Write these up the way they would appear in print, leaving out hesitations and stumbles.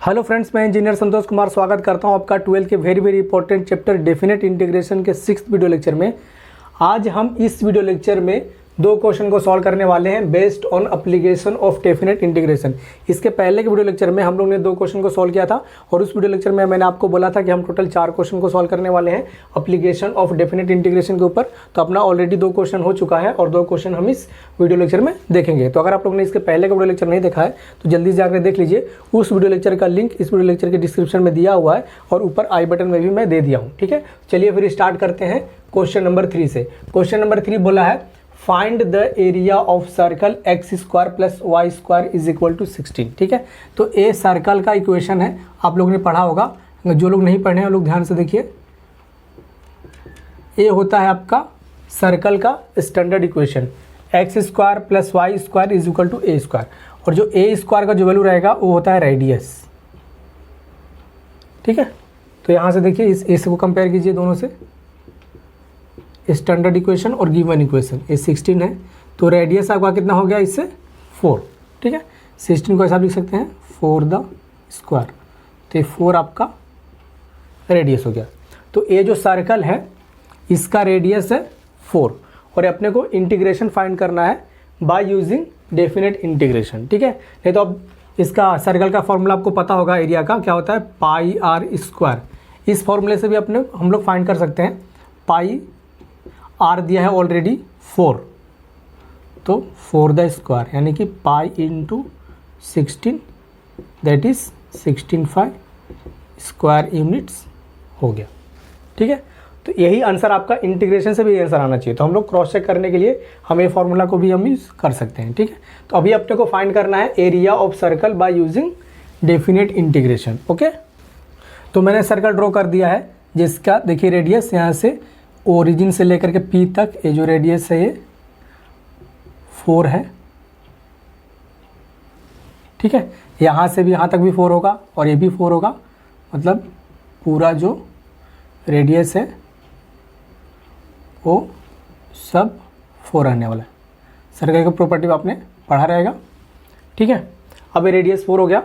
Hello friends, मैं engineer Santosh Kumar स्वागत करता हूं आपका 12 के very important chapter definite integration के 6th वीडियो लेक्चर में। आज हम इस वीडियो लेक्चर में दो क्वेश्चन को सॉल्व करने वाले हैं based on application of definite integration. इसके पहले के वीडियो लेक्चर में हम लोग ने दो क्वेश्चन को सॉल्व किया था और उस वीडियो लेक्चर में मैंने आपको बोला था कि हम टोटल 4 क्वेश्चन को सॉल्व करने वाले हैं एप्लीकेशन ऑफ डेफिनेट इंटीग्रेशन के ऊपर। तो अपना ऑलरेडी 2 क्वेश्चन हो चुका है और 2 क्वेश्चन हम इस वीडियो लेक्चर में देखेंगे। तो अगर आप लोग ने इसके पहले का वीडियो लेक्चर नहीं देखा है तो जल्दी से जाकर देख लीजिए। उस वीडियो लेक्चर का लिंक इस वीडियो लेक्चर के डिस्क्रिप्शन में दिया हुआ है और ऊपर आई बटन में भी मैं दे दिया हूँ। ठीक है, चलिए फिर स्टार्ट करते हैं क्वेश्चन नंबर 3 से। क्वेश्चन नंबर 3 बोला है find the area of circle x square plus y square is equal to 16। ठीक है, तो ए सर्कल का इक्वेशन है, आप लोगों ने पढ़ा होगा। जो लोग नहीं पढ़े हैं वो लोग ध्यान से देखिए। ए होता है आपका सर्कल का standard equation, x square plus y square is equal to a square, और जो ए स्क्वायर का जो वैल्यू रहेगा वो होता है रेडियस। ठीक है, तो यहाँ से देखिए इस ए से को कंपेयर कीजिए दोनों से, स्टैंडर्ड इक्वेशन और गिवन इक्वेशन। ये 16 है तो रेडियस आपका कितना हो गया इससे 4। ठीक है, 16 को ऐसा लिख सकते हैं 4 द स्क्वायर, तो ये 4 आपका रेडियस हो गया। तो ये जो सर्कल है इसका रेडियस है 4 और अपने को इंटीग्रेशन फाइंड करना है बाय यूजिंग डेफिनेट इंटीग्रेशन। ठीक है, नहीं तो अब इसका सर्कल का फॉर्मूला आपको पता होगा एरिया का, क्या होता है पाई आर स्क्वायर। इस फॉर्मूले से भी अपने हम लोग फाइंड कर सकते हैं। पाई आर दिया है ऑलरेडी 4, तो 4 द स्क्वायर यानी कि pi into 16 that is 16.5 square units हो गया। ठीक है, तो यही आंसर आपका इंटीग्रेशन से भी आंसर आना चाहिए। तो हम लोग क्रॉस चेक करने के लिए हम ये फॉर्मूला को भी हम यूज़ कर सकते हैं। ठीक है, तो अभी अपने को फाइंड करना है area of circle by using definite integration. Okay, तो मैंने सर्कल ड्रॉ कर दिया है जिसका देखिए रेडियस यहाँ से ओरिजिन से लेकर के पी तक ये जो रेडियस है ये 4 है। ठीक है, यहाँ से भी यहाँ तक भी 4 होगा और ये भी 4 होगा, मतलब पूरा जो रेडियस है वो सब 4 रहने वाला है। सर्कल का प्रॉपर्टी आपने पढ़ा रहेगा। ठीक है, अब ये रेडियस 4 हो गया।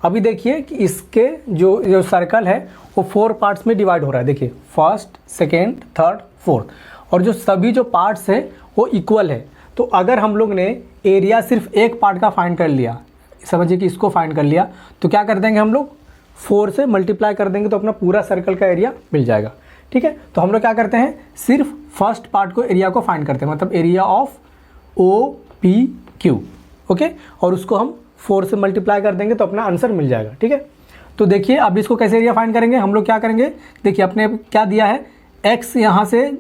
अभी देखिए कि इसके जो सर्कल है वो 4 पार्ट्स में डिवाइड हो रहा है। देखिए फर्स्ट, सेकेंड, थर्ड, फोर्थ, और जो सभी जो पार्ट्स हैं वो इक्वल है। तो अगर हम लोग ने एरिया सिर्फ एक पार्ट का फाइंड कर लिया, समझिए कि इसको फाइंड कर लिया, तो क्या कर देंगे हम लोग 4 से मल्टीप्लाई कर देंगे तो अपना पूरा सर्कल का एरिया मिल जाएगा। ठीक है, तो हम लोग क्या करते हैं सिर्फ फर्स्ट पार्ट को एरिया को फाइंड करते हैं, मतलब area of O P Q. Okay, और उसको हम 4 से मल्टीप्लाई कर देंगे तो अपना आंसर मिल जाएगा। ठीक है, तो देखिए अब इसको कैसे एरिया फाइंड करेंगे। हम लोग क्या करेंगे, देखिए अपने क्या दिया है x, यहाँ से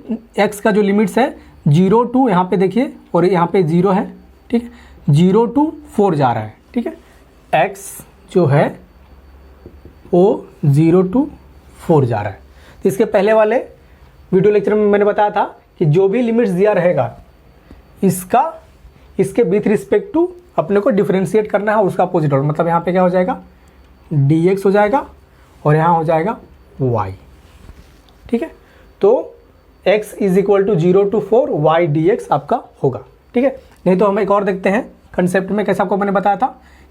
x का जो लिमिट्स है 0 to यहाँ पे देखिए, और यहाँ पे 0 है। ठीक है, 0 to 4 जा रहा है। ठीक है, x जो है वो 0 to 4 जा रहा है। तो इसके पहले वाले वीडियो लेक्चर में मैंने बताया था कि जो भी लिमिट्स दिया रहेगा इसके विथ रिस्पेक्ट टू अपने को डिफ्रेंशिएट करना है और उसका अपोजिट और, मतलब यहाँ पे क्या हो जाएगा dx हो जाएगा और यहाँ हो जाएगा y। ठीक है, तो x is equal to 0 to 4 y dx आपका होगा। ठीक है, नहीं तो हम एक और देखते हैं कंसेप्ट में कैसे। आपको मैंने बताया था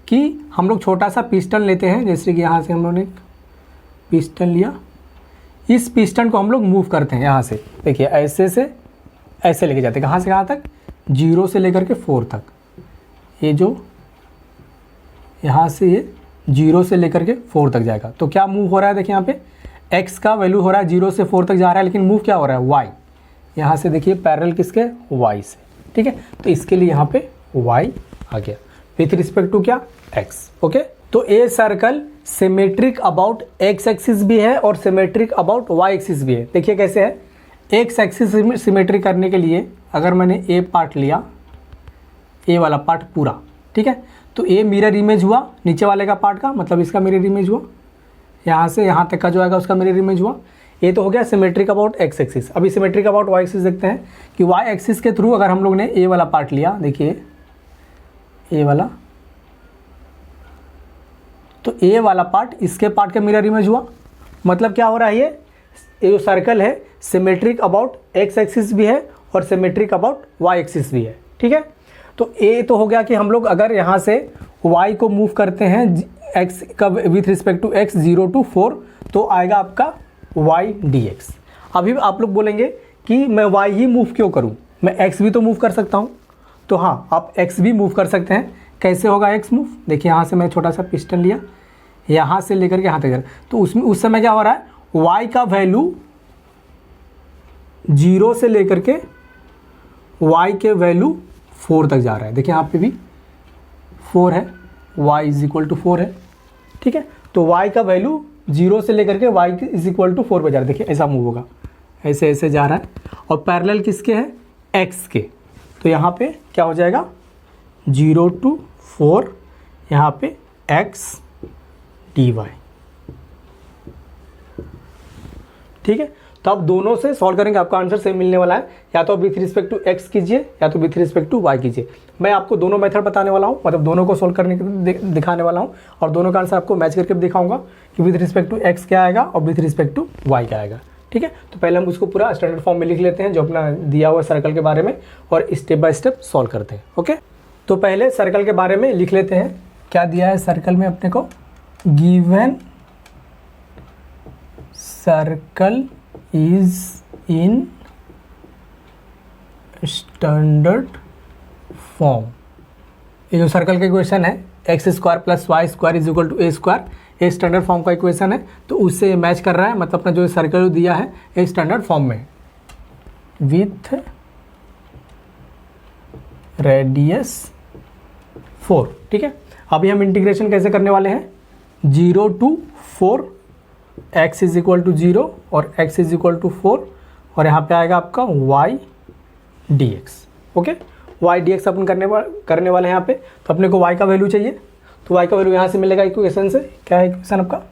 कि हम लोग छोटा सा पिस्टन लेते हैं, जैसे कि यहाँ से हम लोगों ने पिस्टन लिया, इस पिस्टन को हम लोग मूव करते हैं यहाँ से। देखिए ऐसे से ऐसे लेके जाते हैं, कहाँ से कहाँ तक 0 से लेकर के 4 तक। ये जो यहाँ से ये 0 से लेकर के 4 तक जाएगा, तो क्या मूव हो रहा है देखिए यहाँ पे x का वैल्यू हो रहा है 0 से 4 तक जा रहा है, लेकिन मूव क्या हो रहा है y, यहाँ से देखिए पैरेलल किसके y से। ठीक है, तो इसके लिए यहाँ पे y आ गया विथ रिस्पेक्ट टू क्या x। ओके, तो a circle symmetric about x axis भी है और सिमेट्रिक अबाउट y एक्सिस भी है। देखिए कैसे है, x एक्सिस सिमेट्रिक करने के लिए अगर मैंने ए पार्ट लिया, ए वाला पार्ट पूरा, ठीक है, तो ए मिरर इमेज हुआ नीचे वाले का पार्ट का, मतलब इसका मिरर इमेज हुआ, यहाँ से यहाँ तक का जो आएगा उसका मिरर इमेज हुआ। ये तो हो गया सिमेट्रिक अबाउट एक्स एक्सिस। अभी सिमेट्रिक अबाउट वाई एक्सिस देखते हैं कि वाई एक्सिस के थ्रू अगर हम लोग ने ए वाला पार्ट लिया, देखिए ए वाला, तो ए वाला पार्ट इसके पार्ट का मिरर इमेज हुआ। मतलब क्या हो रहा है, ये जो सर्कल है सिमेट्रिक अबाउट एक्स एक्सिस भी है और सिमेट्रिक अबाउट वाई एक्सिस भी है। ठीक है, तो ए तो हो गया कि हम लोग अगर यहाँ से y को मूव करते हैं x का with respect to x 0 to 4, तो आएगा आपका y dx। अभी आप लोग बोलेंगे कि मैं y ही मूव क्यों करूं, मैं x भी तो मूव कर सकता हूं। तो हाँ, आप x भी मूव कर सकते हैं। कैसे होगा x मूव? देखिए यहाँ से मैं छोटा सा पिस्टन लिया, यहाँ से लेकर के यहाँ तक, तो उसमें उस समय क्या हो रहा है, y का वैल्यू 0 से लेकर के y के वैल्यू 4 तक जा रहा है। देखिए यहाँ पे भी 4 है, y इज इक्वल टू 4 है, ठीक है। तो y का वैल्यू 0 से लेकर के y इज इक्वल टू 4 पे जा रहा है। देखिए ऐसा मूव होगा, ऐसे ऐसे जा रहा है, और पैरेलल किसके हैं, x के। तो यहाँ पे क्या हो जाएगा, 0 to 4, यहाँ पे x dy, ठीक है। तो आप दोनों से सॉल्व करेंगे, आपका आंसर सेम मिलने वाला है। या तो विथ रिस्पेक्ट टू x कीजिए या तो विथ रिस्पेक्ट टू y कीजिए। मैं आपको दोनों मेथड बताने वाला हूँ, मतलब दोनों को सॉल्व करने के दिखाने वाला हूँ, और दोनों का आंसर आपको मैच करके दिखाऊंगा कि विथ रिस्पेक्ट टू x क्या आएगा और विथ रिस्पेक्ट टू y क्या आएगा, ठीक है। तो पहले हम उसको पूरा स्टैंडर्ड फॉर्म में लिख लेते हैं जो अपना दिया हुआ सर्कल के बारे में, और स्टेप बाय स्टेप सॉल्व करते हैं। ओके, तो पहले सर्कल के बारे में लिख लेते हैं। क्या दिया है सर्कल में अपने को, given circle is in standard form. ये जो सर्कल का इक्वेशन है x square plus y square is equal to a square, ये स्टैंडर्ड फॉर्म का इक्वेशन है, तो उससे मैच कर रहा है। मतलब अपना जो सर्कल दिया है ये स्टैंडर्ड फॉर्म में विथ रेडियस 4, ठीक है। अभी हम इंटीग्रेशन कैसे करने वाले हैं, 0 to 4, x is equal to 0 और x इज इक्वल टू 4, और यहाँ पे आएगा आपका y dx। Okay, y dx अपन करने वाले हैं यहाँ पे। तो अपने को y का वैल्यू चाहिए, तो y का वैल्यू यहाँ से मिलेगा इक्वेशन से। क्या है इक्वेशन आपका,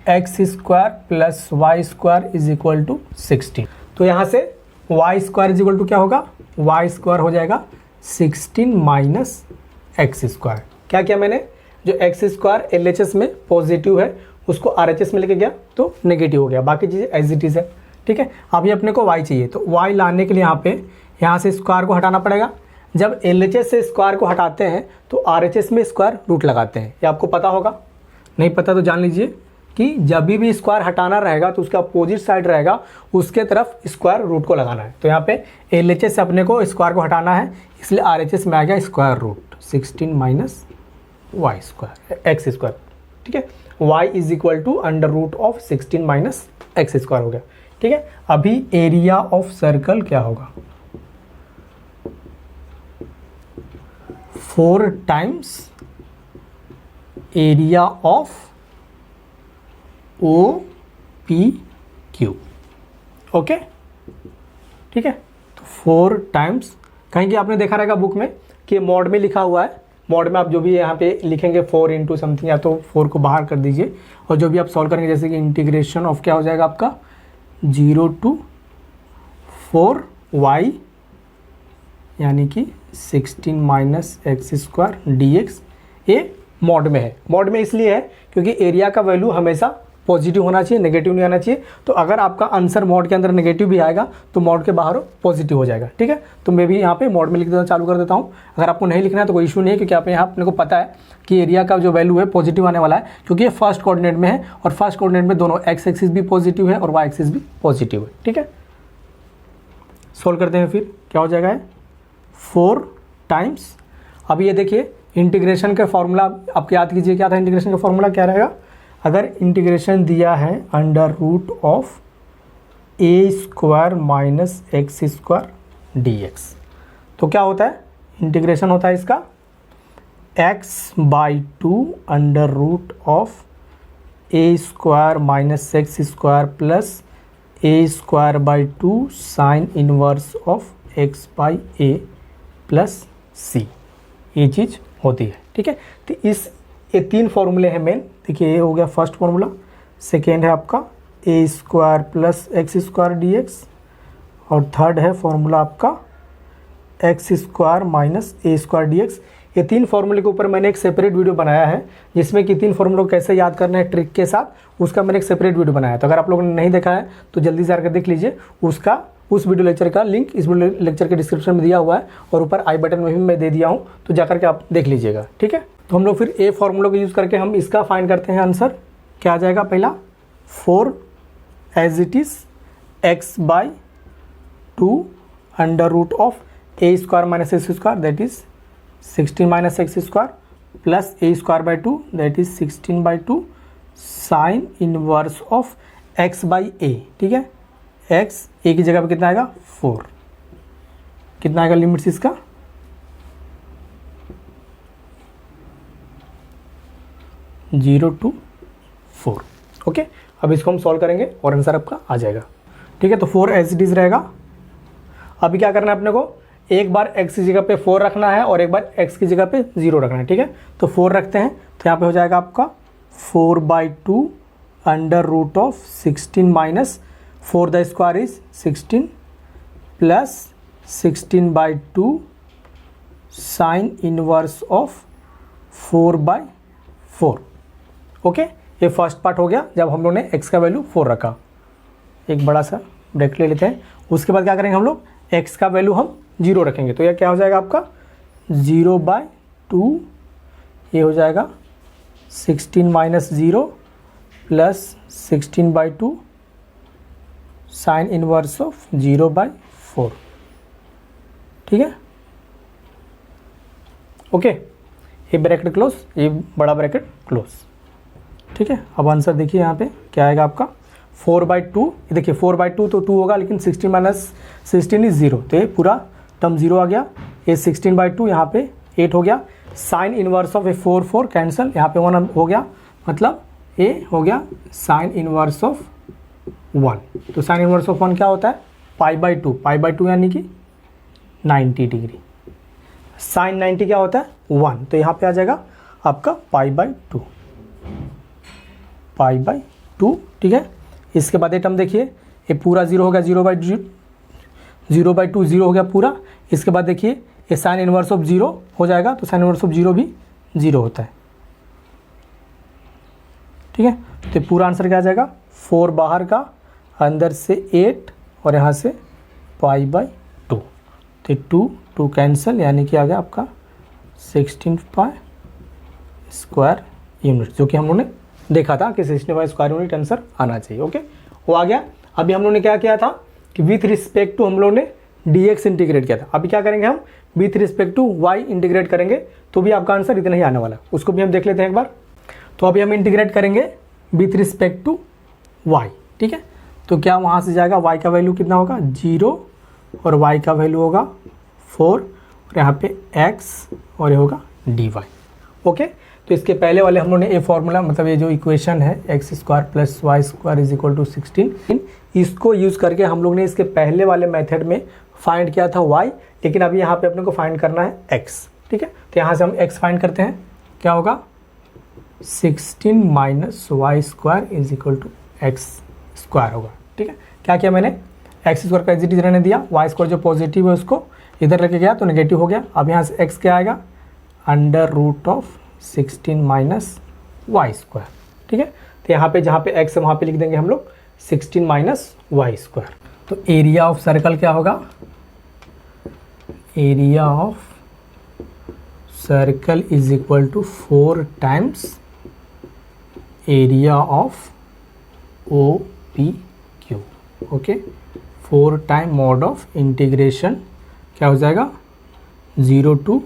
x square plus y square is equal to 16। तो यहाँ से y square is equal to क्या होगा, वाई स्क्वायर हो जाएगा 16 माइनस एक्स स्क्वायर। क्या किया मैंने, जो एक्स स्क्वायर LHS में पॉजिटिव है उसको RHS में लेके गया तो नेगेटिव हो गया, बाकी चीज़ें एज इट इज़ है, ठीक है। अभी अपने को y चाहिए, तो y लाने के लिए यहाँ से स्क्वायर को हटाना पड़ेगा। जब LHS से स्क्वायर को हटाते हैं तो RHS में स्क्वायर रूट लगाते हैं, ये आपको पता होगा, नहीं पता तो जान लीजिए कि जब भी स्क्वायर हटाना रहेगा तो उसका अपोजिट साइड रहेगा, उसके तरफ स्क्वायर रूट को लगाना है। तो यहाँ पे LHS से अपने को स्क्वायर को हटाना है, इसलिए RHS में आ गया square root 16 minus y square x square, ठीक है। y is equal to under root of 16 minus x square हो गया, ठीक है। अभी एरिया ऑफ सर्कल क्या होगा, 4 times area of OPQ, okay, ठीक है। तो 4 टाइम्स, कहीं कि आपने देखा रहेगा बुक में कि मॉड में लिखा हुआ है, मॉड में आप जो भी यहाँ पे लिखेंगे 4 इंटू समथिंग, या तो 4 को बाहर कर दीजिए, और जो भी आप सॉल्व करेंगे जैसे कि इंटीग्रेशन ऑफ क्या हो जाएगा आपका 0 to 4y यानी कि 16 माइनस एक्स स्क्वायर dx। ये मॉड में है, मॉड में इसलिए है क्योंकि एरिया का वैल्यू हमेशा पॉजिटिव होना चाहिए, नेगेटिव नहीं आना चाहिए। तो अगर आपका आंसर मॉड के अंदर नेगेटिव भी आएगा तो मॉड के बाहर पॉजिटिव हो जाएगा, ठीक है। तो मैं भी यहाँ पे मॉड में लिख देना चालू कर देता हूँ। अगर आपको नहीं लिखना है तो कोई इशू नहीं है, क्योंकि आप यहाँ अपने को पता है कि एरिया का जो वैल्यू है पॉजिटिव आने वाला है, क्योंकि ये फर्स्ट कोऑर्डिनेट में है, और फर्स्ट कोऑर्डिनेट में दोनों एक्स एक्सिस भी पॉजिटिव है और वाई एक्सिस भी पॉजिटिव है, ठीक है। सोल्व करते हैं फिर, क्या हो जाएगा 4 टाइम्स। अभी ये देखिए इंटीग्रेशन का फॉर्मूला आप याद कीजिए, क्या था इंटीग्रेशन का फॉर्मूला, क्या रहेगा, अगर इंटीग्रेशन दिया है under root of a square minus x square dx, तो क्या होता है, इंटीग्रेशन होता है इसका x/2 under root of a square minus x square plus a square by 2 sine inverse of x/a plus c, ये चीज़ होती है, ठीक है। तो ये 3 फॉर्मूले हैं मेन। देखिए ये हो गया फर्स्ट फार्मूला, सेकेंड है आपका a square plus x square dx, और थर्ड है फॉर्मूला आपका x square minus a square dx। ये 3 फॉर्मूले के ऊपर मैंने एक सेपरेट वीडियो बनाया है, जिसमें कि 3 फॉर्मूलों को कैसे याद करना है ट्रिक के साथ, उसका मैंने एक सेपरेट वीडियो बनाया है। तो अगर आप लोगों ने नहीं देखा है तो जल्दी से आकर देख लीजिए, उस वीडियो लेक्चर का लिंक इस वीडियो लेक्चर के डिस्क्रिप्शन में दिया हुआ है, और ऊपर आई बटन में भी मैं दे दिया हूँ, तो जाकर के आप देख लीजिएगा, ठीक है। तो हम लोग फिर ए फॉर्मूला को यूज़ करके हम इसका फाइंड करते हैं आंसर। क्या आ जाएगा? पहला 4 as it is x by 2 under root of a square minus x square that is 16 minus x square plus a square by 2 that is 16 by 2 sine inverse of x by a. ठीक है, x ए की जगह पे कितना आएगा? 4। कितना आएगा limits इसका? Zero to 4। ओके, अब इसको हम सॉल्व करेंगे और आंसर आपका आ जाएगा। ठीक है, तो 4 एज इट इज़ रहेगा। अभी क्या करना है अपने को? एक बार x की जगह पे 4 रखना है और एक बार x की जगह पे 0 रखना है। ठीक है, तो 4 रखते हैं तो यहाँ पे हो जाएगा आपका 4/2 under root of 16 minus 4 the square is 16 plus 16/2 sine inverse of 4/4। Okay, ये फर्स्ट पार्ट हो गया जब हम लोग ने x का वैल्यू 4 रखा। एक बड़ा सा ब्रेक ले लेते हैं। उसके बाद क्या करेंगे हम लोग? x का वैल्यू हम 0 रखेंगे। तो यह क्या हो जाएगा आपका? 0/2, ये हो जाएगा 16 minus 0 plus 16/2 sine inverse of 0/4। ठीक है, ओके, ये ब्रैकेट क्लोज, ये बड़ा ब्रैकेट क्लोज। ठीक है, अब आंसर देखिए यहाँ पे क्या आएगा आपका? 4/2। देखिए 4/2 तो 2 होगा, लेकिन 16 माइनस 16 इज 0, तो ये पूरा टर्म 0 आ गया। ये 16/2 यहाँ पे 8 हो गया। साइन इनवर्स ऑफ 4 कैंसिल, यहाँ पे 1 हो गया, मतलब ये हो गया साइन इनवर्स ऑफ 1। तो साइन इनवर्स ऑफ 1 क्या होता है? पाई/2। पाई/2 यानी कि 90 डिग्री। साइन 90 क्या होता है? 1। तो यहाँ पे आ जाएगा आपका पाई/2। पाई/2। ठीक है, इसके बाद ये टर्म देखिए, ये पूरा 0 हो गया, 0/2 0 हो गया पूरा। इसके बाद देखिए ये साइन इनवर्स ऑफ 0 हो जाएगा, तो साइन इनवर्स ऑफ 0 भी 0 होता है। ठीक है, तो पूरा आंसर क्या आ जाएगा? 4 बाहर का, अंदर से 8 और यहाँ से पाई/2। तो 2 कैंसिल, यानी कि आ गया आपका 16 पाई स्क्वायर यूनिट, जो कि हम लोगों ने देखा था कि 16 पाई स्क्वायर यूनिट आंसर आना चाहिए। ओके, वो आ गया। अभी हम लोगों ने क्या किया था कि विथ रिस्पेक्ट टू हम लोगों ने dx इंटीग्रेट किया था। अभी क्या करेंगे हम? With respect to y integrate करेंगे, तो भी आपका आंसर इतना ही आने वाला है। उसको भी हम देख लेते हैं एक बार। तो अभी हम इंटीग्रेट करेंगे विथ रिस्पेक्ट टू y। ठीक है, तो क्या वहाँ से जाएगा? y का वैल्यू कितना होगा? 0 और y का वैल्यू होगा 4 और यहाँ पे x और ये होगा dy। ओके, तो इसके पहले वाले हम लोगों ने ये फॉर्मूला, मतलब ये जो इक्वेशन है x square plus y square is equal to 16, इसको यूज़ करके हम लोग ने इसके पहले वाले मेथड में फाइंड किया था y, लेकिन अभी यहाँ पे अपने को फाइंड करना है x। ठीक है, तो यहाँ से हम x फाइंड करते हैं। क्या होगा? 16 minus y square is equal to x square होगा। ठीक है, क्या किया मैंने? एक्स स्क्वायर का एग्जिट रहने दिया, वाई स्क्वायर जो पॉजिटिव है उसको इधर लेके गया तो नेगेटिव हो गया। अब यहाँ से x क्या आएगा? Under root of 16 minus y square. ठीक है, तो यहाँ पे जहाँ पे x है वहाँ पे लिख देंगे हम लोग 16 माइनस वाई स्क्वायर। तो एरिया ऑफ सर्कल क्या होगा? Area of circle is equal to 4 times area of OPQ। Okay, 4 time mod of integration क्या हो जाएगा? 0 to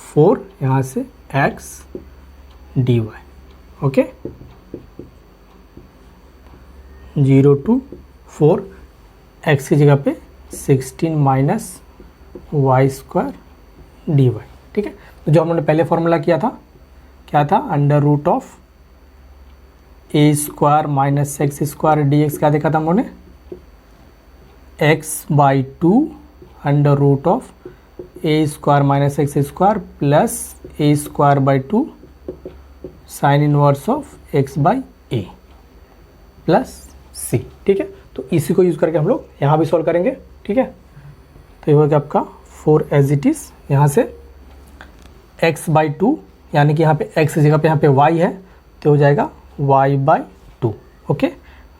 4 यहाँ से x dy। Okay, 0 to 4 x की जगह पे 16 माइनस वाई स्क्वायर dy। ठीक है, तो जो हमने पहले फॉर्मूला किया था क्या था? Under root of a square minus x square d x. क्या देखा था हम लोगों ने? x/2 under root of a square minus x square plus a square by 2 sine inverse of x/a plus c। ठीक है, तो इसी को यूज़ करके हम लोग यहाँ भी सॉल्व करेंगे। ठीक है, तो ये हो गया आपका 4 एज इट इज़। यहाँ से x/2 यानी कि यहाँ पे x की जगह पे यहाँ पे y है, तो हो जाएगा y/2। Okay,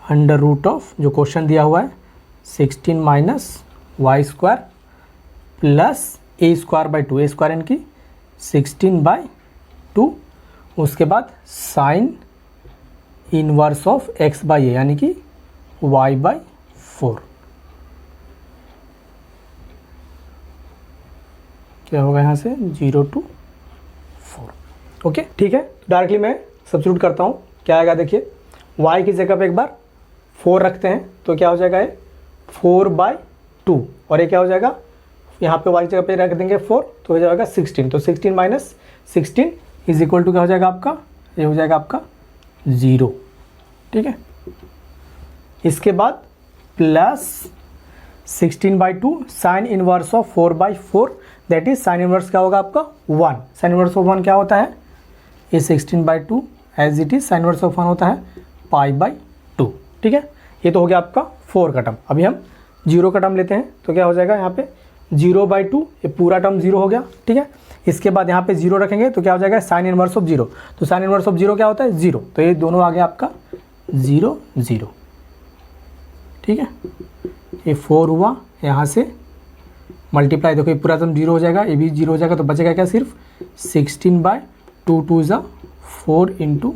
under root of जो क्वेश्चन दिया हुआ है 16 minus y square plus a square by 2। A square यानी कि 16/2 उसके बाद sine inverse of x by a यानी कि y बाई 4। क्या होगा यहाँ से 0 to 4। ओके ठीक है, डायरेक्टली मैं सब्स्टिट्यूट करता हूँ। क्या आएगा देखिए, y की जगह पे एक बार 4 रखते हैं तो क्या हो जाएगा ये 4/2 और ये क्या हो जाएगा, यहाँ पे y की जगह पे रख देंगे 4 तो हो जाएगा 16। तो 16 माइनस 16 इज इक्वल टू क्या हो जाएगा आपका, ये हो जाएगा आपका 0। ठीक है, इसके बाद plus 16/2 sine inverse of 4/4 that is sine inverse क्या होगा आपका 1। साइन इनवर्स ऑफ 1 क्या होता है, ये 16/2 as it is sine inverse of 1 होता है π/2। ठीक है, ये तो हो गया आपका 4 का टर्म। अभी हम 0 का टर्म लेते हैं तो क्या हो जाएगा यहाँ पे 0/2, ये पूरा टर्म 0 हो गया। ठीक है, इसके बाद यहाँ पे 0 रखेंगे तो क्या हो जाएगा साइन इनवर्स ऑफ 0। तो साइन इनवर्स ऑफ 0 क्या होता है 0, तो ये दोनों आ गया आपका 0 0। ठीक है, ये 4 हुआ, यहाँ से मल्टीप्लाई देखो ये पूरा टर्म 0 हो जाएगा, ये भी 0 हो जाएगा, तो बचेगा क्या सिर्फ 16/2 2 ज़ा 4 इंटू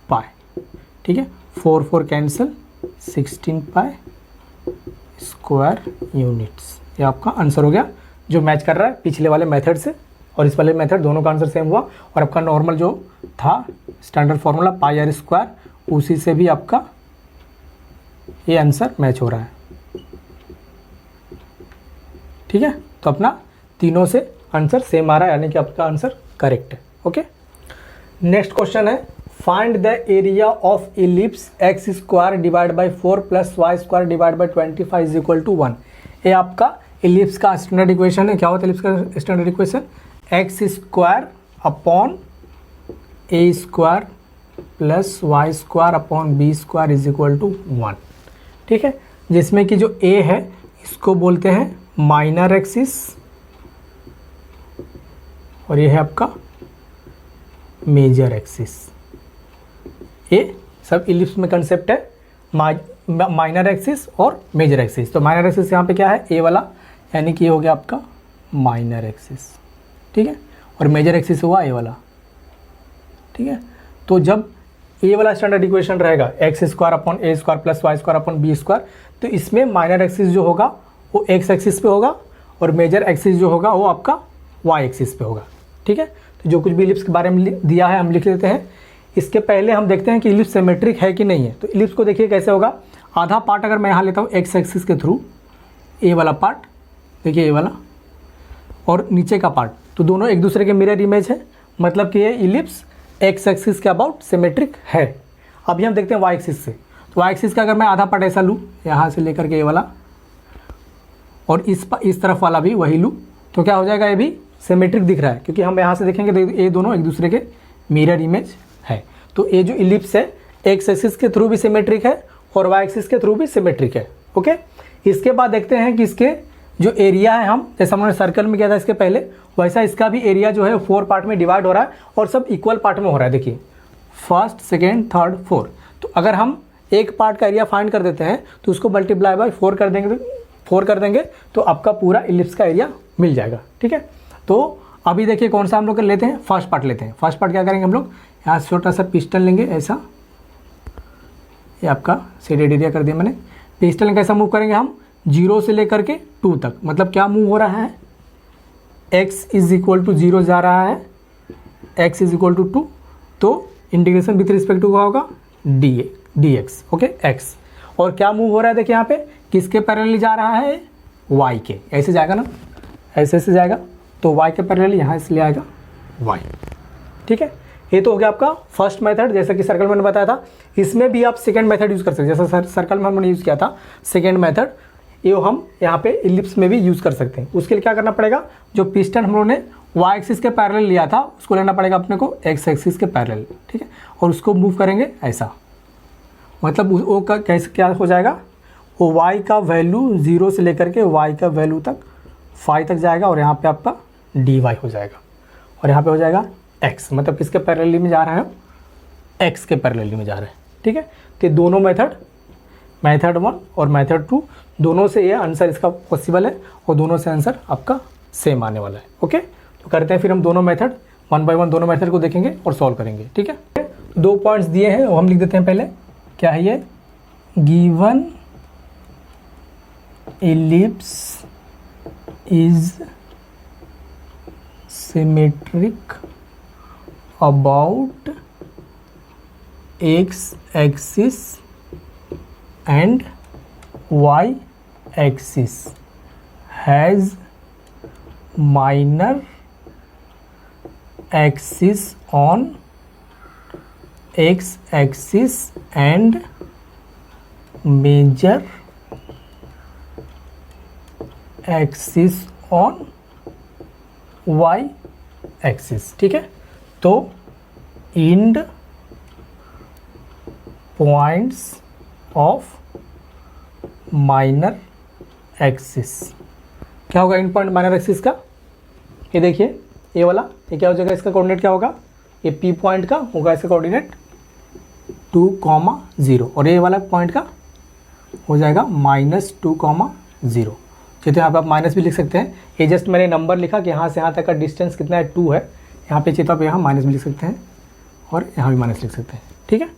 पाई। ठीक है, 4 4 कैंसिल 16 पाई स्क्वायर यूनिट्स। ये आपका आंसर हो गया जो मैच कर रहा है पिछले वाले मेथड से और इस वाले मेथड, दोनों का आंसर सेम हुआ। और आपका नॉर्मल जो था स्टैंडर्ड फार्मूला πr², उसी से भी आपका ये आंसर मैच हो रहा है। ठीक है, तो अपना तीनों से आंसर सेम आ रहा है यानी कि आपका आंसर करेक्ट है। ओके, नेक्स्ट क्वेश्चन है find the area of ellipse x² divide by 4 plus y² divide by 25 is equal to 1। ये आपका इलिप्स का स्टैंडर्ड इक्वेशन है। क्या होता है इलिप्स का standard equation, x² upon a² plus y² upon b² is equal to 1। ठीक है, जिसमें कि जो a है इसको बोलते हैं माइनर एक्सिस और ये है आपका मेजर एक्सिस। ये सब इलिप्स में कंसेप्ट है, माइनर एक्सिस और मेजर एक्सिस। तो माइनर एक्सिस यहाँ पे क्या है ए वाला, यानी कि ये हो गया आपका माइनर एक्सिस। ठीक है, और मेजर एक्सिस हुआ ए वाला। ठीक है, तो जब ए वाला स्टैंडर्ड इक्वेशन रहेगा x² upon a² plus y² upon b², तो इसमें माइनर एक्सिस जो होगा वो x एक्सिस पे होगा और मेजर एक्सिस जो होगा वो आपका y एक्सिस पे होगा। ठीक है, तो जो कुछ भी इलिप्स के बारे में दिया है हम लिख लेते हैं। इसके पहले हम देखते हैं कि इलिप्स सिमेट्रिक है कि नहीं है। तो इलिप्स को देखिए कैसे होगा, आधा पार्ट अगर मैं यहाँ लेता हूँ x एक्सिस के थ्रू, ए वाला पार्ट देखिए ए वाला, और नीचे का पार्ट, तो दोनों एक दूसरे के मिरर इमेज है, मतलब कि ये इलिप्स x एक्सिस के अबाउट सिमेट्रिक है। अभी हम देखते हैं y एक्सिस से। तो y एक्सिस का अगर मैं आधा पार्ट ऐसा लूँ, यहाँ से लेकर के ये वाला, और इस तरफ वाला भी वही लूँ, तो क्या हो जाएगा, ये भी सिमेट्रिक दिख रहा है, क्योंकि हम यहाँ से देखेंगे तो ये दोनों एक दूसरे के मिरर इमेज है। तो ये जो इलिप्स है x एक्सिस के थ्रू भी सिमेट्रिक है और y एक्सिस के थ्रू भी सिमेट्रिक है। ओके, इसके बाद देखते हैं कि इसके जो एरिया है, हम जैसा हमने सर्कल में किया था इसके पहले, वैसा इसका भी एरिया जो है 4 पार्ट में डिवाइड हो रहा है और सब इक्वल पार्ट में हो रहा है। देखिए फर्स्ट, सेकेंड, थर्ड, फोर्थ। तो अगर हम एक पार्ट का एरिया फाइंड कर देते हैं तो उसको मल्टीप्लाई बाय 4 कर देंगे तो आपका पूरा इलिप्स का एरिया मिल जाएगा। ठीक है, तो अभी देखिए कौन सा हम लोग लेते हैं, फर्स्ट पार्ट लेते हैं। फर्स्ट पार्ट क्या करेंगे हम लोग, यहाँ छोटा सा पिस्टन लेंगे ऐसा, ये आपका शेडेड एरिया कर दिया मैंने। पिस्टन कैसा मूव करेंगे हम, 0 से लेकर के 2 तक, मतलब क्या मूव हो रहा है, x इज इक्वल टू 0 जा रहा है, x इज इक्वल टू 2, तो इंटीग्रेशन विथ रिस्पेक्ट टू क्या होगा dx। ओके, x, और क्या मूव हो रहा है देखिए यहाँ पे, किसके पैरेलल जा रहा है, y के, ऐसे जाएगा ना, ऐसे जाएगा, तो y के पैरेलल यहाँ से ले आएगा y। ठीक है, ये तो हो गया आपका फर्स्ट मेथड, जैसा कि सर्कल मैंने बताया था। इसमें भी आप सेकंड मेथड यूज़ कर सकते हैं, जैसा सर्कल में हमने यूज़ किया था सेकंड मेथड, ये हम यहाँ पे इलिप्स में भी यूज़ कर सकते हैं। उसके लिए क्या करना पड़ेगा, जो पिस्टन हम लोगों ने y एक्सिस के पैरेलल लिया था उसको लेना पड़ेगा अपने को x एक्सिस के पैरेलल। ठीक है, और उसको मूव करेंगे ऐसा, मतलब वो का कैसे क्या हो जाएगा, वो y का वैल्यू 0 से लेकर के y का वैल्यू तक 5 तक जाएगा और यहाँ पे आपका dy हो जाएगा, और यहाँ पे हो जाएगा x, मतलब किसके पैरेलल में जा रहा है, x के पैरेलल में जा रहा है। ठीक है, तो दोनों मेथड 1 और मेथड 2 दोनों से ये आंसर इसका पॉसिबल है और दोनों से आंसर आपका सेम आने वाला है। ओके, तो करते हैं फिर हम दोनों मेथड वन बाय वन दोनों मेथड को देखेंगे और सॉल्व करेंगे, ठीक है। 2 पॉइंट्स दिए हैं, वो हम लिख देते हैं पहले। क्या है ये? Given ellipse is symmetric about x axis and y axis, has minor axis on x axis and major axis on y axis, ठीक है। तो end points of minor axis, क्या होगा इंड पॉइंट माइनर एक्सिस का? ये देखिए ये वाला, ये क्या हो जाएगा? इसका कोऑर्डिनेट क्या होगा? ये पी पॉइंट का होगा इसका कोऑर्डिनेट 2,0 और ये वाला पॉइंट का हो जाएगा -2,0। तो यहाँ पे आप माइनस भी लिख सकते हैं। ये जस्ट मैंने नंबर लिखा कि यहाँ से यहाँ तक का डिस्टेंस कितना है, 2 है। यहाँ पे चाहिए तो आप यहाँ माइनस भी लिख सकते हैं और यहाँ भी माइनस लिख सकते हैं, ठीक है।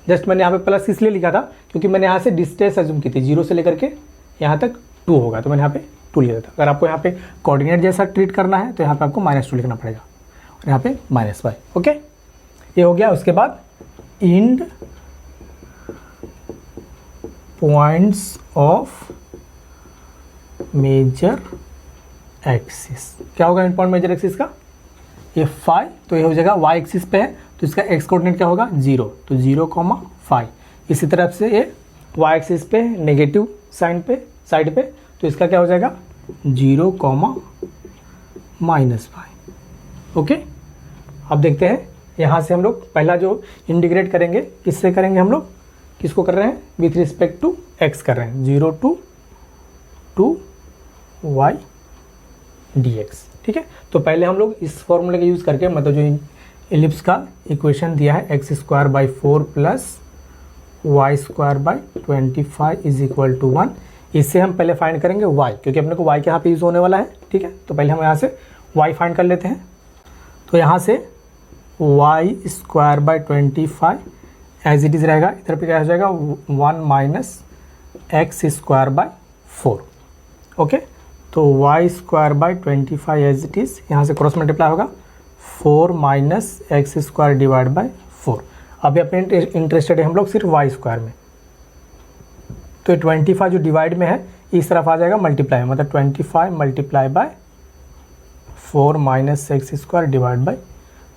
जस्ट मैंने यहाँ पे प्लस इसलिए लिखा था क्योंकि मैंने यहाँ से डिस्टेंस अज्यूम की थी, 0 से लेकर के यहाँ तक 2 होगा, तो मैंने यहाँ पे 2 लिखा था। अगर आपको यहाँ पे कोऑर्डिनेट जैसा ट्रीट करना है तो यहाँ पे आपको -2 लिखना पड़ेगा और यहाँ पे -y, ओके। ये हो गया। उसके बाद end points of major axis, क्या होगा इंड पॉइंट मेजर एक्सिस का? ये 5, तो ये हो जाएगा y एक्सिस पे है तो इसका x कोऑर्डिनेट क्या होगा? 0, तो 0,5। इसी तरफ से ये y एक्सिस पे नेगेटिव साइड पे तो इसका क्या हो जाएगा? 0,-5, ओके। अब देखते हैं यहाँ से हम लोग पहला जो इंटीग्रेट करेंगे किससे करेंगे? हम लोग किसको कर रहे हैं? विथ रिस्पेक्ट टू x कर रहे हैं, 0 to y dx, ठीक है। तो पहले हम लोग इस फॉर्मूले का यूज़ करके, मतलब जो एलिप्स का इक्वेशन दिया है x² by 4 plus y² by 25 is equal to 1, इससे हम पहले फाइंड करेंगे y, क्योंकि अपने को y के यहाँ पे यूज़ होने वाला है, ठीक है। तो पहले हम यहाँ से y फाइंड कर लेते हैं। तो यहाँ से y² by 25 as it is रहेगा, इधर पे क्या हो जाएगा? 1 माइनस x² बाई 4, ओके। तो y² by 25 as it is, यहाँ से क्रॉस मल्टीप्लाई होगा 4 माइनस x² डिवाइड बाई 4। अभी अपने इंटरेस्टेड है हम लोग सिर्फ y² में, तो 25 जो डिवाइड में है इस तरफ आ जाएगा मल्टीप्लाई में, मतलब 25 multiply by 4 minus x² divide by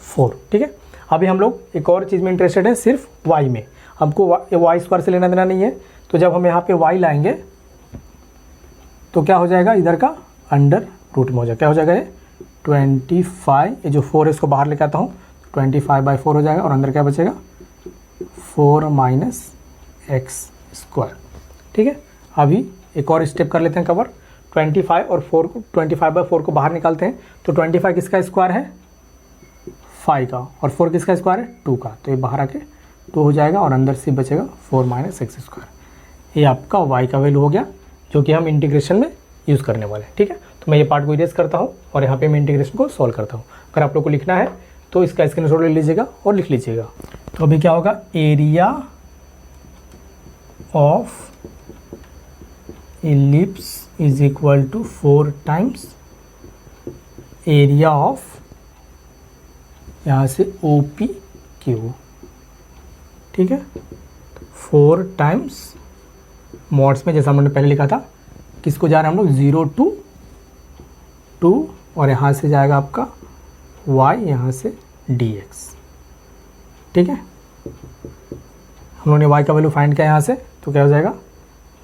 4, ठीक है। अभी हम लोग एक और चीज़ में इंटरेस्टेड है, सिर्फ y में, हमको y² से लेना देना नहीं है। तो जब हम यहाँ पे y लाएंगे तो क्या हो जाएगा? इधर का अंडर रूट में हो जाएगा, क्या हो जाएगा? ये 25, ये जो 4 है इसको बाहर लेके आता हूँ, 25/4 हो जाएगा और अंदर क्या बचेगा? 4 माइनस x², ठीक है। अभी एक और स्टेप कर लेते हैं कवर। 25 और 4 को 25/4 को बाहर निकालते हैं, तो 25 किसका स्क्वायर है? 5 का, और 4 किसका स्क्वायर है? 2 का, तो ये बाहर आके 2 हो जाएगा और अंदर से बचेगा 4 माइनस x²। ये आपका y का वैल्यू हो गया, जो कि हम इंटीग्रेशन में यूज़ करने वाले हैं, ठीक है। तो मैं ये पार्ट को इरेज करता हूँ और यहाँ पे मैं इंटीग्रेशन को सॉल्व करता हूँ। अगर आप लोग को लिखना है तो इसका स्क्रीनशॉट ले लीजिएगा और लिख लीजिएगा। तो अभी क्या होगा? Area of ellipse is equal to 4 times area of, यहाँ से OPQ, ठीक है। 4 टाइम्स मॉड्स में, जैसा हमने पहले लिखा था, किसको जा रहे हैं हम लोग? 0 to 2 और यहाँ से जाएगा आपका y, यहाँ से dx, ठीक है। हम लोगों ने y का वैल्यू फाइंड किया यहाँ से, तो क्या हो जाएगा?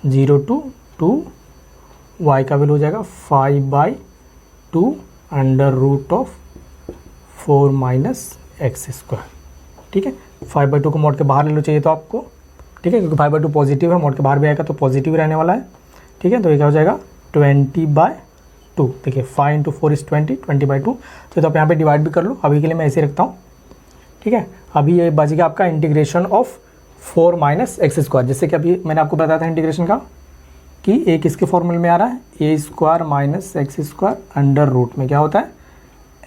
0 to 2, y का वैल्यू हो जाएगा 5/2 under root of 4 minus x², ठीक है। 5/2 को मोड के बाहर ले लो चाहिए तो आपको, ठीक है, क्योंकि 5/2 पॉजिटिव है, मोड के बाहर भी आएगा तो पॉजिटिव रहने वाला है, ठीक है। तो ये क्या हो जाएगा? 20/2, देखिए 5 × 4 इज 20/2। तो आप यहाँ पे डिवाइड भी कर लो, अभी के लिए मैं ऐसे रखता हूँ, ठीक है। अभी ये बच गया आपका इंटीग्रेशन ऑफ 4 माइनस x², जैसे कि अभी मैंने आपको बताया था इंटीग्रेशन का कि एक इसके फॉर्मूले में आ रहा है, a² minus x² under root में क्या होता है?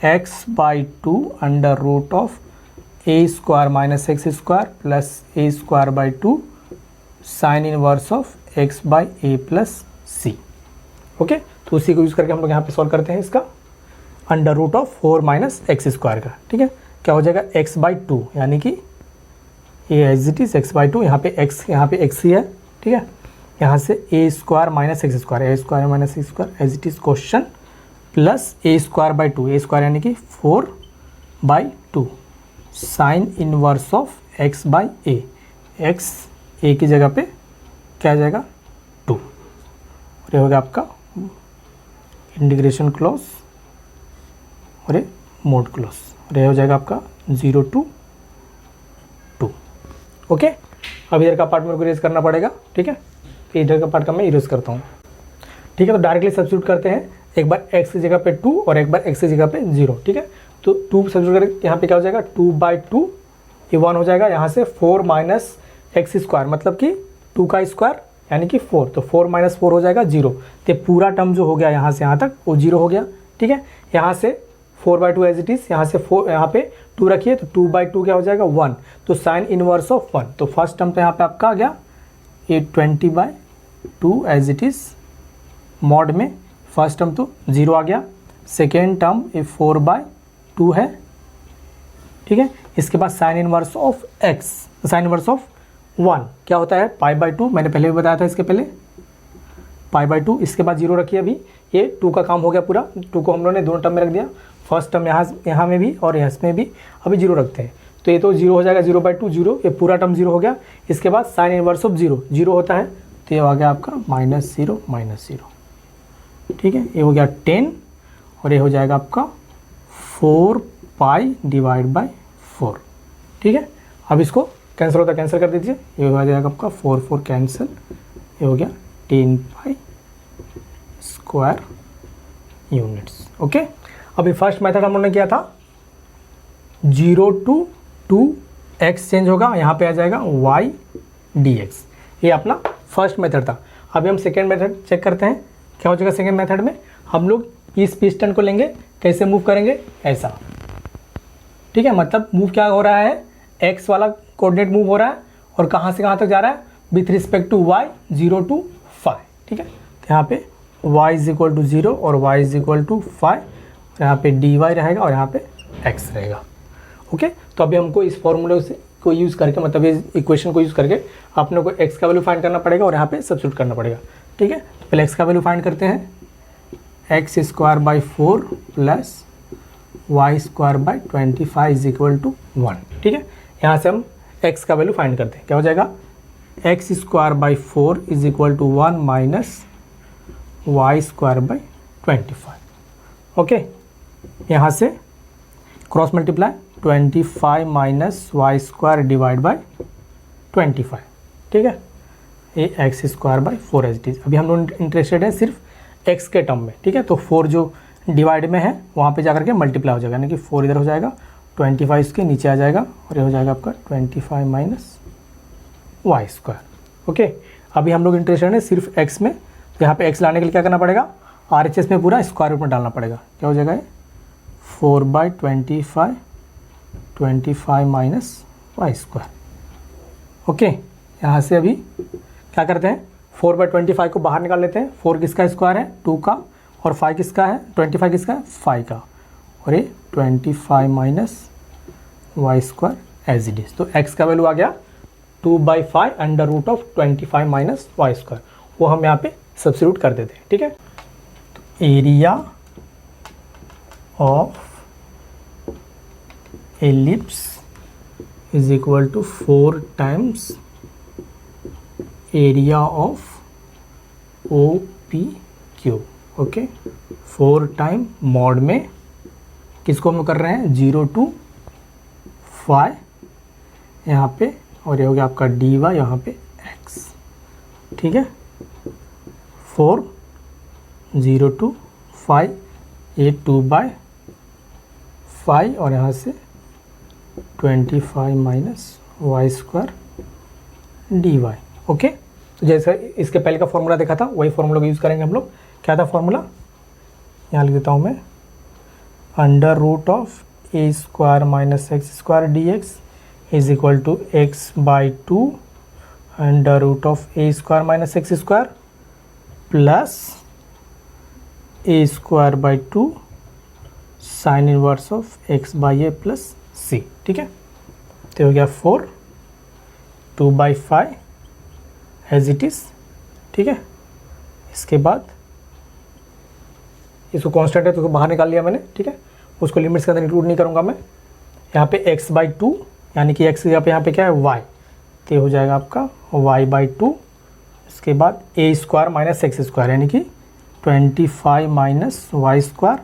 X by two under root of a square minus x square plus a square by two sine inverse of x by a plus c. Okay, तो उसी को यूज़ करके हम लोग यहाँ पे सॉल्व करते हैं इसका under root of 4 minus x square का। ठीक है, क्या हो जाएगा एक्स बाई टू, यानी कि ये as it is x by two, यहाँ पे एक्स ही है। ठीक है, यहाँ से a square minus x square, a square minus x square as it is question plus a square by two, a square यानी कि 4 by two sine inverse of x by a, x a की जगह पे क्या आ जाएगा 2, और ये हो गया आपका इंटीग्रेशन क्लॉज और ये मोड क्लॉज, और ये हो जाएगा आपका 0 to 2। ओके, अब इधर का पार्ट मेरे को इरेज करना पड़ेगा। ठीक है, तो इधर का पार्ट का मैं इरेज करता हूँ। ठीक है, तो डायरेक्टली सब्स्टिट्यूट करते हैं, एक बार x की जगह पे 2 और एक बार x की जगह पे 0। ठीक है, तो 2 सब्स्टिट्यूट करके यहाँ पे क्या हो जाएगा 2 बाई टू, ये 1 हो जाएगा। यहाँ से 4 माइनस एक्स स्क्वायर मतलब कि 2 का स्क्वायर यानी कि 4, तो 4 माइनस 4 हो जाएगा 0। तो पूरा टर्म जो हो गया यहाँ से यहाँ तक वो 0 हो गया। ठीक है, यहाँ से 4 by two as it is, यहाँ से 4 यहाँ पे 2 रखिए तो 2 बाई टू क्या हो जाएगा 1, तो साइन इनवर्स ऑफ 1, तो फर्स्ट टर्म तो यहाँ पे आपका आ गया ये 20 by two as it is mod में, फर्स्ट टर्म तो 0 आ गया। सेकेंड टर्म ये 4 बाई टू है। ठीक है, इसके बाद sine inverse of x, sign inverse of 1 क्या होता है पाई बाई टू, मैंने पहले भी बताया था इसके पहले पाई बाई टू। इसके बाद 0 रखिए, अभी ये 2 का काम हो गया पूरा, 2 को हम लोगों ने दोनों टर्म में रख दिया, फर्स्ट टर्म यहाँ में भी और इसमें भी अभी 0 रखते हैं, तो ये तो 0 हो जाएगा 0 बाई टू 0, ये पूरा टर्म 0 हो गया। इसके बाद साइन इनवर्स ऑफ 0 होता है, तो ये आ गया आपका -0 -0। ठीक है, ये हो गया 10 और ये हो जाएगा आपका 4 पाई डिवाइड बाई 4। ठीक है, अब इसको कैंसिल होता है कैंसिल कर दीजिए, ये हो जाएगा आपका 4 4 कैंसिल, ये हो गया 10 पाई स्क्वायर यूनिट्स। ओके, अभी फर्स्ट मेथड हम लोगों ने किया था 0 to 2 x चेंज होगा, यहाँ पे आ जाएगा y dx, ये अपना फर्स्ट मेथड था। अभी हम सेकेंड मेथड चेक करते हैं क्या हो जाएगा। सेकेंड मेथड में हम लोग इस पिस्टन को लेंगे, कैसे मूव करेंगे ऐसा। ठीक है, मतलब मूव क्या हो रहा है, x वाला कोऑर्डिनेट मूव हो रहा है और कहाँ से कहाँ तक जा रहा है with respect to y 0 to 5। ठीक है, तो यहाँ पे y इज इक्वल टू 0 और y इज इक्वल टू 5, यहाँ पे dy रहेगा और यहाँ पे x रहेगा। ओके, तो अभी हमको इस फॉर्मूले से को यूज़ करके, मतलब इस इक्वेशन को यूज़ करके अपने को x का वैल्यू फाइंड करना पड़ेगा और यहाँ पे सब्स्टिट्यूट करना पड़ेगा। ठीक है, तो पहले x का वैल्यू फाइंड करते हैं, x square by 4 plus y square by 25 is equal to 1। ठीक है, यहाँ से हम x का वैल्यू फाइंड करते हैं, क्या हो जाएगा x square by 4 is equal to 1 minus y square by 25। Okay, यहाँ से cross multiply 25 minus y square divide by 25। ठीक है, ये x square by 4 as it is. अभी हम लोग इंटरेस्टेड है सिर्फ x के टर्म में। ठीक है, तो 4 जो डिवाइड में है वहाँ पे जाकर के मल्टीप्लाई हो जाएगा, यानी कि 4 इधर हो जाएगा, 25 इसके नीचे आ जाएगा और ये हो जाएगा आपका 25 माइनस वाई स्क्वायर। ओके, अभी हम लोग इंटरेस्टेड है सिर्फ x में, तो यहाँ पे x लाने के लिए क्या करना पड़ेगा, RHS में पूरा स्क्वायर रूट में डालना पड़ेगा। क्या हो जाएगा ये 4 by 25 minus y square. Okay, यहाँ से अभी क्या करते हैं 4 बाई 25 को बाहर निकाल लेते हैं। 4 किसका स्क्वायर है 2 का, और 5 किसका है 25 किसका है 5 का, और ये 25 minus y square as it is. तो x का वैल्यू आ गया 2/5 under root of 25 minus y square, वो हम यहाँ पे सब्स्टिट्यूट कर देते हैं। ठीक है, तो area of ellipse is equal to 4 times area of OPQ। Okay, 4 time mod में किसको हम कर रहे हैं 0 to 5 यहाँ पे, और ये हो गया आपका dy यहाँ पे x। ठीक है, 4 0 to 5 ये 2/5 और यहाँ से 25 minus y square dy। Okay, तो जैसे इसके पहले का फॉर्मूला देखा था वही फॉर्मूला को यूज़ करेंगे हम लोग। क्या था फॉर्मूला, यहाँ लिख देता हूँ मैं, under root of a square minus x square d x is equal to x by two under root of a square minus x square plus a square by two sine inverse of x by a plus c. ठीक है, तो हो गया 4 2/5 as it is. ठीक है, इसके बाद इसको कांस्टेंट है तो उसको बाहर निकाल लिया मैंने। ठीक है, उसको लिमिट्स के अंदर इंक्लूड नहीं करूँगा मैं। यहाँ पे x/2 यानी कि x यहाँ पे क्या है y, तो हो जाएगा आपका y/2। इसके बाद a square minus x square यानी कि 25 minus y square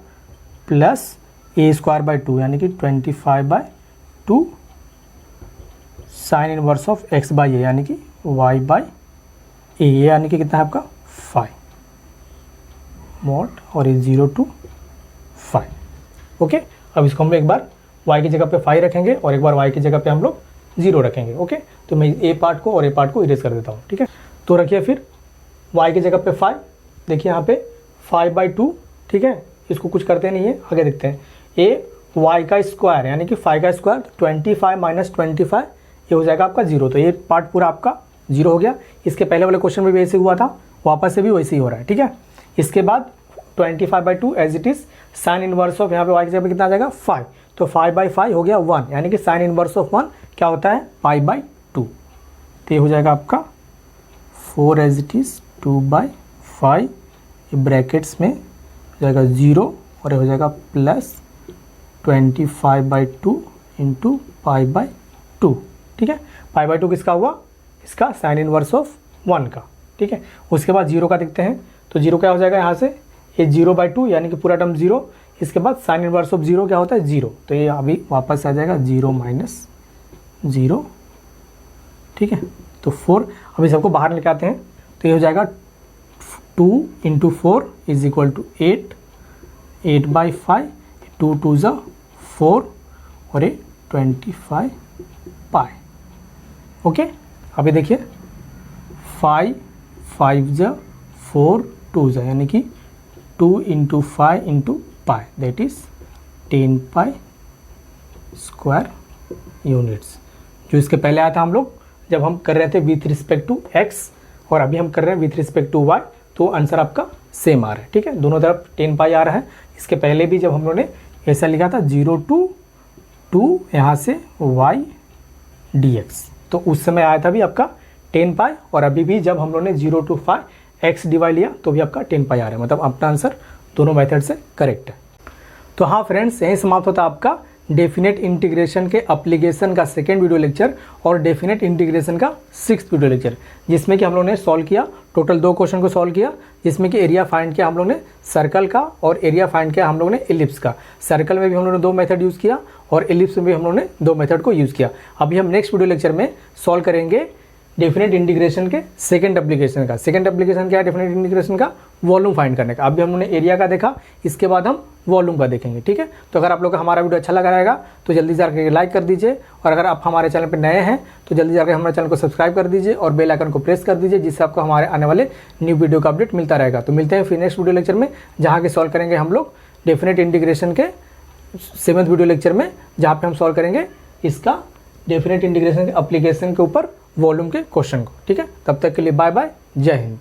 plus a square by 2 यानी कि 25/2 sine inverse of x by a यानी कि y/a यानी कि कितना है आपका 5 मॉड और ये 0 to 5। ओके, अब इसको हम लोग एक बार y की जगह पे 5 रखेंगे और एक बार y की जगह पे हम लोग 0 रखेंगे। ओके, तो मैं ए पार्ट को और ए पार्ट को इरेज कर देता हूँ। ठीक है, तो रखिए फिर y की जगह पे 5, देखिए यहाँ पे 5/2। ठीक है, इसको कुछ करते नहीं है, आगे देखते हैं। ए y का स्क्वायर यानी कि 5 का स्क्वायर 25 माइनस 25 ये हो जाएगा आपका 0, तो ये पार्ट पूरा आपका 0 हो गया। इसके पहले वाले क्वेश्चन में भी ऐसे हुआ था, वापस से भी वैसे ही हो रहा है। ठीक है, इसके बाद 25/2 as it is sine inverse of यहाँ पे y की जगह कितना आ जाएगा 5, तो 5/5 हो गया 1 यानी कि साइन इनवर्स ऑफ 1 क्या होता है π/2, तो ये हो जाएगा आपका 4 एज इट इज़ 2/5 ब्रैकेट्स में हो जाएगा 0 और ये हो जाएगा प्लस 25/2 इंटू π/2। ठीक है, π/2 किसका हुआ, इसका साइन इनवर्स ऑफ 1 का। ठीक है, उसके बाद 0 का देखते हैं, तो 0 क्या हो जाएगा यहाँ से ये 0/2 यानी कि पूरा टर्म 0। इसके बाद साइन इनवर्स ऑफ 0 क्या होता है 0, तो ये अभी वापस आ जाएगा 0 माइनस 0। ठीक है, तो 4 अभी सबको बाहर लेके आते हैं, तो ये हो जाएगा 2 इंटू 4 इज इक्वल टू 8, 8/5, 2 2 ज़ा 4 और ये 25 पाई। ओके, अभी देखिए 5 5 ज़ा 4 2 ज़ा यानी कि 2 into 5 into pi that is 10 pi square units. जो इसके पहले आया था हम लोग जब हम कर रहे थे विथ रिस्पेक्ट टू एक्स, और अभी हम कर रहे हैं विथ रिस्पेक्ट टू वाई, तो आंसर आपका सेम आ रहा है। ठीक है, दोनों तरफ 10 पाई आ रहा है। इसके पहले भी जब हम लोगों ने ऐसा लिखा था 0 to 2 यहाँ से y dx, तो उस समय आया था भी आपका 10 पाई, और अभी भी जब हम लोगों ने 0 to 5 x dy लिया तो भी आपका 10 पाई आ रहा है। मतलब अपना आंसर दोनों मेथड से करेक्ट है। तो हाँ फ्रेंड्स, यहीं समाप्त होता है आपका डेफिनेट इंटीग्रेशन के एप्लीकेशन का सेकेंड वीडियो लेक्चर और डेफिनेट इंटीग्रेशन का 6th वीडियो लेक्चर, जिसमें कि हम लोगों ने सॉल्व किया टोटल 2 क्वेश्चन को सॉल्व किया, जिसमें कि एरिया फाइंड किया हम लोगों ने सर्कल का और एरिया फाइंड किया हम लोगों ने एलिप्स का। सर्कल में भी हम लोगों ने 2 मेथड यूज़ किया और एलिप्स में भी हम लोगों ने 2 मेथड को यूज़ किया। अभी हम नेक्स्ट वीडियो लेक्चर में सॉल्व करेंगे डेफिनेट इंटीग्रेशन के सेकंड एप्लीकेशन का। सेकंड एप्लीकेशन क्या है डेफिनेट इंटीग्रेशन का, वॉल्यूम फाइंड करने का। अभी हमने एरिया का देखा, इसके बाद हम वॉल्यूम का देखेंगे। ठीक है, तो अगर आप लोग को हमारा वीडियो अच्छा लगा रहेगा तो जल्दी जाकर लाइक कर दीजिए, और अगर आप हमारे चैनल पर नए हैं तो जल्दी जाकर हमारे चैनल को सब्सक्राइब कर दीजिए और बेल आइकन को प्रेस कर दीजिए, जिससे आपको हमारे आने वाले न्यू वीडियो का अपडेट मिलता रहेगा। तो मिलते हैं फिर नेक्स्ट वीडियो लेक्चर में, जहाँ के सॉल्व करेंगे हम लोग डेफिनेट इंटीग्रेशन के 7th वीडियो लेक्चर में, जहाँ पे हम सॉल्व करेंगे इसका डेफिनेट इंटीग्रेशन के एप्लीकेशन के ऊपर वॉल्यूम के क्वेश्चन को। ठीक है, तब तक के लिए बाय बाय, जय हिंद।